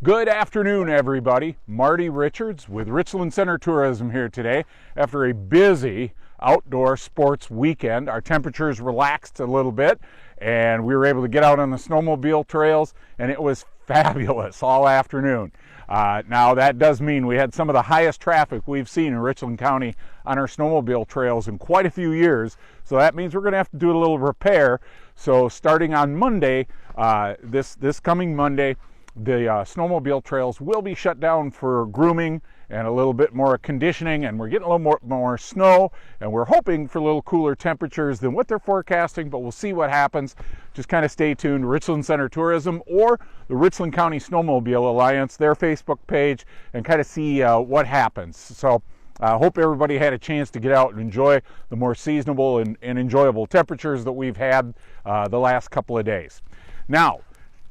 Good afternoon, everybody. Marty Richards with Richland Center Tourism here today. After a busy outdoor sports weekend, our temperatures relaxed a little bit and we were able to get out on the snowmobile trails, and it was fabulous all afternoon. Now that does mean we had some of the highest traffic we've seen in Richland County on our snowmobile trails in quite a few years, so that means we're going to have to do a little repair. So starting on Monday, this coming Monday, the snowmobile trails will be shut down for grooming and a little bit more conditioning, and we're getting a little more snow, and we're hoping for a little cooler temperatures than what they're forecasting, but we'll see what happens. Just kind of stay tuned to Richland Center Tourism or the Richland County Snowmobile Alliance, their Facebook page, and kind of see what happens. So I hope everybody had a chance to get out and enjoy the more seasonable and enjoyable temperatures that we've had the last couple of days. Now,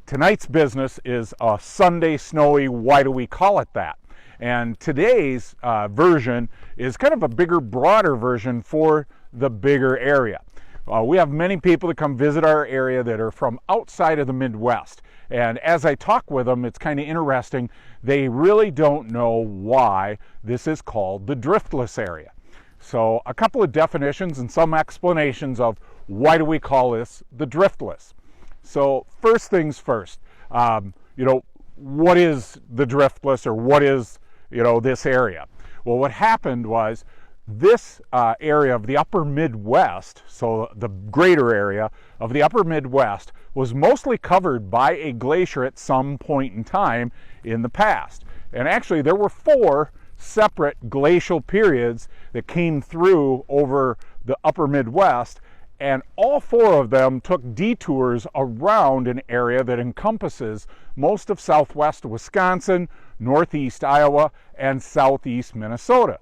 tonight's business is a Sunday snowy, why do we call it that? And today's version is kind of a bigger, broader version for the bigger area. We have many people that come visit our area that are from outside of the Midwest. And as I talk with them, it's kind of interesting. They really don't know why this is called the Driftless Area. So a couple of definitions and some explanations of why do we call this the Driftless. So first things first, what is the Driftless, or what is, this area? Well, what happened was this area of the upper Midwest, so the greater area of the upper Midwest, was mostly covered by a glacier at some point in time in the past. And actually there were 4 separate glacial periods that came through over the upper Midwest, and all 4 of them took detours around an area that encompasses most of southwest Wisconsin, northeast Iowa, and southeast Minnesota.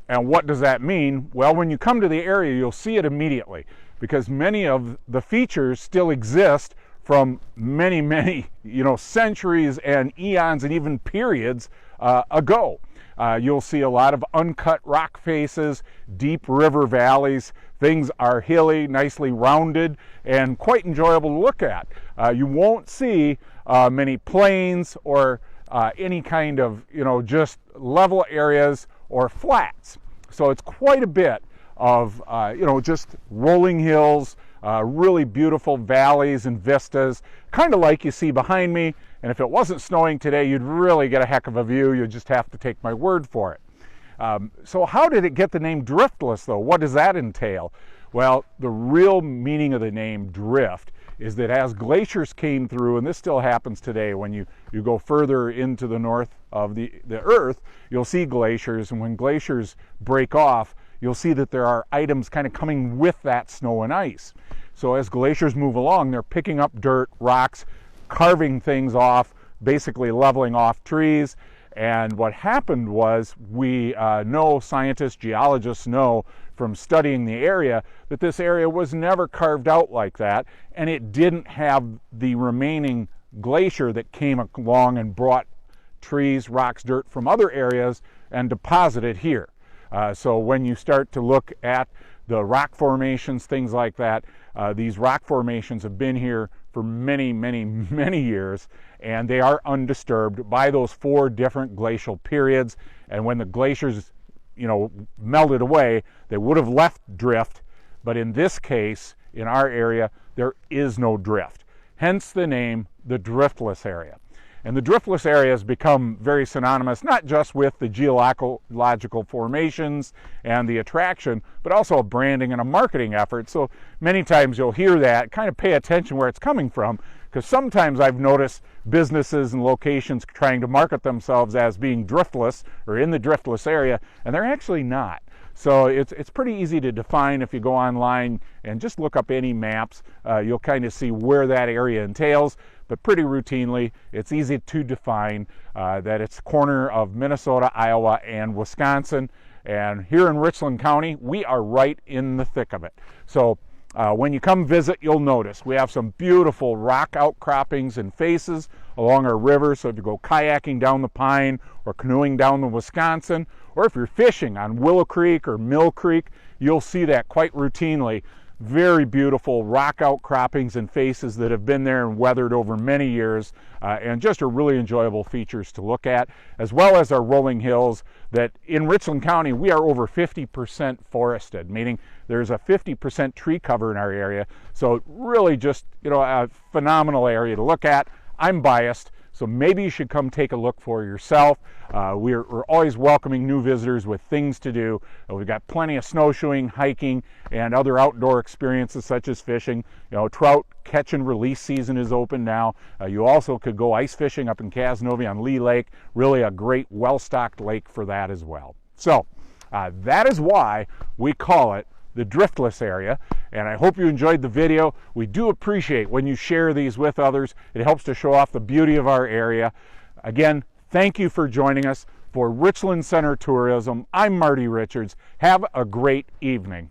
And what does that mean? Well, when you come to the area, you'll see it immediately, because many of the features still exist from many, centuries and eons and even periods ago. You'll see a lot of uncut rock faces, deep river valleys. Things are hilly, nicely rounded, and quite enjoyable to look at. You won't see many plains or any kind of, just level areas or flats. So it's quite a bit of, just rolling hills, really beautiful valleys and vistas, kind of like you see behind me. And if it wasn't snowing today, you'd really get a heck of a view. You just have to take my word for it. So how did it get the name Driftless, though? What does that entail? Well, the real meaning of the name drift is that as glaciers came through, and this still happens today, when you go further into the north of the earth, you'll see glaciers, and when glaciers break off, you'll see that there are items kind of coming with that snow and ice. So as glaciers move along, they're picking up dirt, rocks, carving things off, basically leveling off trees. And what happened was, we know, scientists, geologists know from studying the area, that this area was never carved out like that, and it didn't have the remaining glacier that came along and brought trees, rocks, dirt from other areas and deposited here. So when you start to look at the rock formations, things like that, these rock formations have been here for many years, and they are undisturbed by those 4 different glacial periods. And when the glaciers, melted away, they would have left drift, but in this case, in our area, there is no drift. Hence the name, the Driftless Area. And the Driftless Area has become very synonymous, not just with the geological formations and the attraction, but also a branding and a marketing effort. So many times you'll hear that, kind of pay attention where it's coming from, because sometimes I've noticed businesses and locations trying to market themselves as being driftless or in the Driftless Area, and they're actually not. So it's pretty easy to define. If you go online and just look up any maps, you'll kind of see where that area entails. But pretty routinely, it's easy to define that it's a corner of Minnesota, Iowa, and Wisconsin. And here in Richland County, we are right in the thick of it. So when you come visit, you'll notice we have some beautiful rock outcroppings and faces along our river. So if you go kayaking down the Pine or canoeing down the Wisconsin, or if you're fishing on Willow Creek or Mill Creek, you'll see that quite routinely. very beautiful rock outcroppings and faces that have been there and weathered over many years, and just are really enjoyable features to look at, as well as our rolling hills that in Richland County we are over 50% forested, meaning there's a 50% tree cover in our area. So really just, a phenomenal area to look at. I'm biased, so maybe you should come take a look for yourself. We're always welcoming new visitors with things to do. We've got plenty of snowshoeing, hiking, and other outdoor experiences such as fishing. Trout catch and release season is open now. You also could go ice fishing up in Cazenove on Lee Lake. Really a great, well-stocked lake for that as well. So that is why we call it the Driftless Area, and I hope you enjoyed the video. We do appreciate when you share these with others. It helps to show off the beauty of our area. Again, thank you for joining us. For Richland Center Tourism, I'm Marty Richards. Have a great evening.